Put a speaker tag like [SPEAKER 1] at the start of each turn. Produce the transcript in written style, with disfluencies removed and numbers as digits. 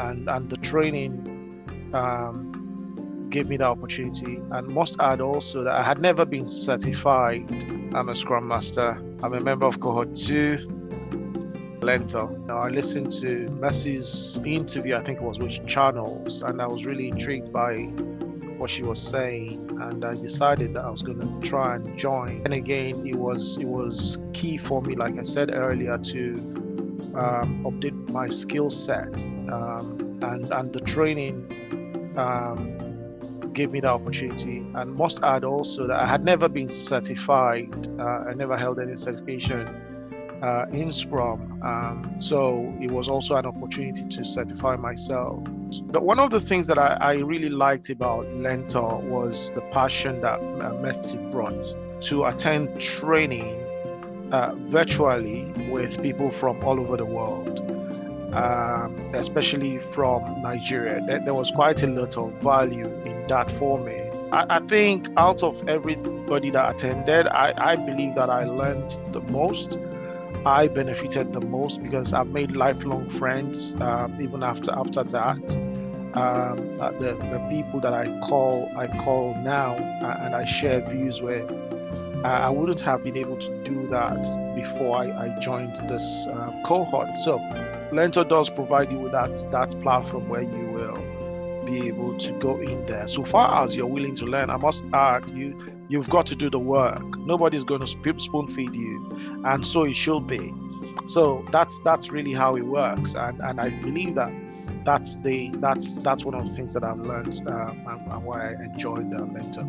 [SPEAKER 1] and the training gave me the opportunity. And must add also that I had never been certified. I'm a Scrum Master. I'm a member of Cohort 2, Learntor. Now, I listened to Mercy's interview, I think it was with Channels, and I was really intrigued by what she was saying, and I decided that I was going to try and join. And again, it was key for me, like I said earlier, to update my skill set, and the training gave me the opportunity. And must add also that I had never been certified. I never held any certification in Scrum, so it was also an opportunity to certify myself. But one of the things that I really liked about Learntor was the passion that Mercy brought to attend training virtually with people from all over the world, especially from Nigeria. There was quite a lot of value in that for me. I think out of everybody that attended, I believe that I learned the most. I benefited the most because I've made lifelong friends even after that. The people that I call now and I share views with. I wouldn't have been able to do that before I joined this cohort. So Learntor does provide you with that platform where you will be able to go in there. So far as you're willing to learn, I must add, you've got to do the work. Nobody's going to spoon feed you, and so it should be. So that's really how it works, and I believe that's one of the things that I've learned and why I enjoyed Learntor.